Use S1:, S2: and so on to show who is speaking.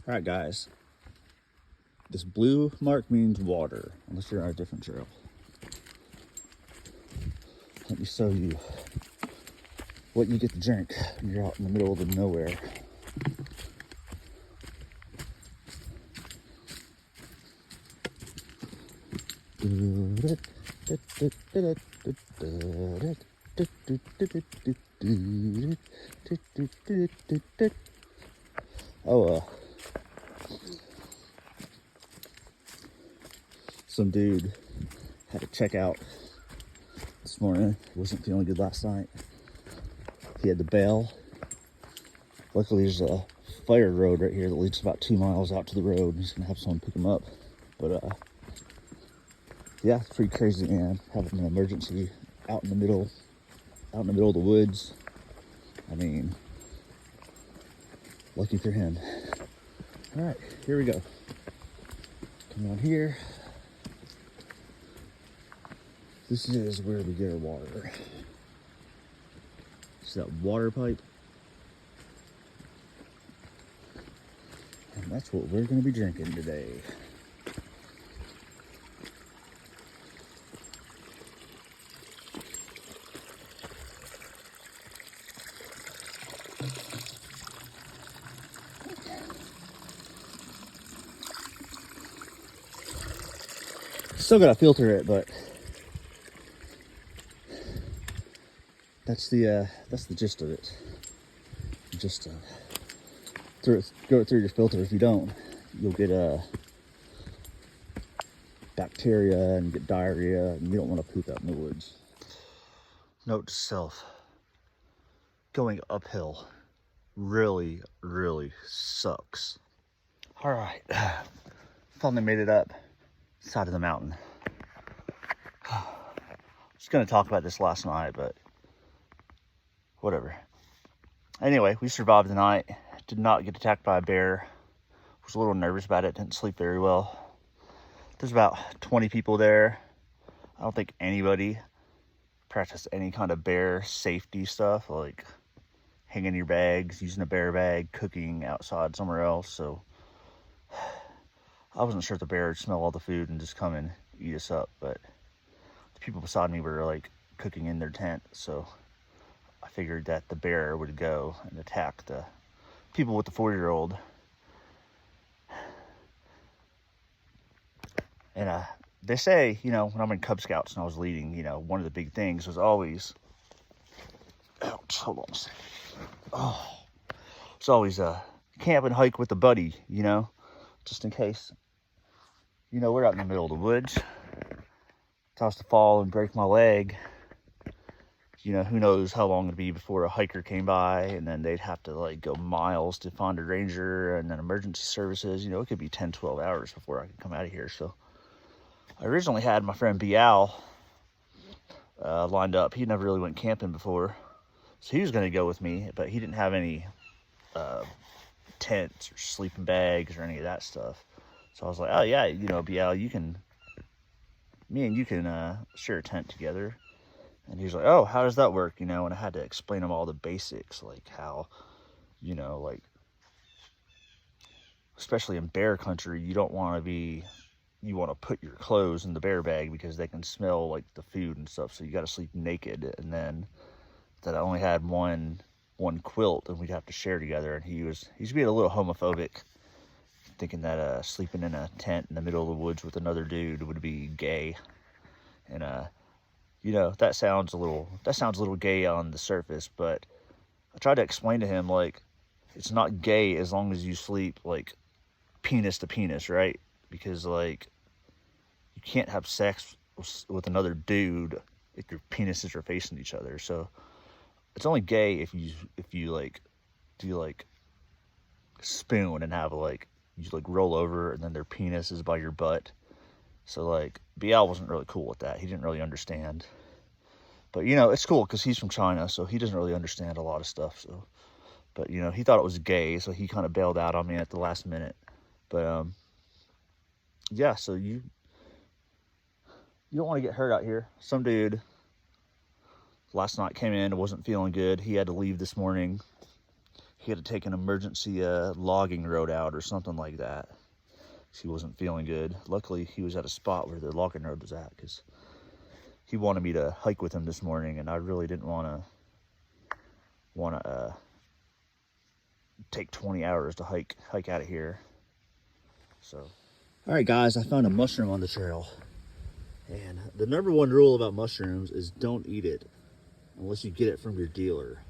S1: All right, guys. This blue mark means water, unless you're on a different trail. Let me show you what you get to drink when you're out in the middle of the nowhere. Oh, some dude had to check out this morning. Wasn't feeling good last night. He had to bail. Luckily, there's a fire road right here that leads about 2 miles out to the road. He's gonna have someone pick him up. But yeah, it's pretty crazy, man. Having an emergency out in the middle of the woods. I mean, lucky for him. All right, here we go. Come on here. This is where we get our water. See that water pipe? And that's what we're gonna be drinking today. Still gotta filter it, but that's the gist of it. Just go it through your filter. If you don't, you'll get bacteria and get diarrhea, and you don't want to poop out in the woods. Note to self: going uphill really sucks. All right, finally made it up side of the mountain. I was gonna talk about this last night, but whatever. Anyway, we survived the night. Did not get attacked by a bear. Was a little nervous about it. Didn't sleep very well. There's about 20 people there. I don't think anybody practiced any kind of bear safety stuff, like hanging your bags, using a bear bag, cooking outside somewhere else. So I wasn't sure if the bear would smell all the food and just come and eat us up, but the people beside me were like cooking in their tent, so I figured that the bear would go and attack the people with the 4-year-old. And they say, when I'm in Cub Scouts and I was leading, one of the big things was always, ouch, hold on a second. Oh, it's always camp and hike with a buddy, just in case. We're out in the middle of the woods. If I was to fall and break my leg, who knows how long it'd be before a hiker came by, and then they'd have to go miles to find a ranger and then emergency services. It could be 10, 12 hours before I could come out of here. So I originally had my friend Bial lined up. He never really went camping before, so he was going to go with me, but he didn't have any tents or sleeping bags or any of that stuff. So I was like, oh yeah, Bial, me and you can share a tent together. And he was like, oh, how does that work? And I had to explain him all the basics, like how, especially in bear country, you want to put your clothes in the bear bag because they can smell like the food and stuff. So you got to sleep naked. And then that I only had one quilt and we'd have to share together. And he's being a little homophobic, thinking that sleeping in a tent in the middle of the woods with another dude would be gay. And that sounds a little gay on the surface, but I tried to explain to him, it's not gay as long as you sleep, penis to penis, right? Because, you can't have sex with another dude if your penises are facing each other. So it's only gay if you do, spoon and have, you, roll over and then their penis is by your butt. So, Bial wasn't really cool with that. He didn't really understand. But, it's cool because he's from China, so he doesn't really understand a lot of stuff. So, but, he thought it was gay, so he kind of bailed out on me at the last minute. But, yeah, so you don't want to get hurt out here. Some dude last night came in and wasn't feeling good. He had to leave this morning. he had to take an emergency logging road out or something like that. He wasn't feeling good. Luckily, he was at a spot where the logging road was at, because he wanted me to hike with him this morning, and I really didn't want to take 20 hours to hike out of here. So, all right, guys, I found a mushroom on the trail, and the #1 rule about mushrooms is don't eat it unless you get it from your dealer.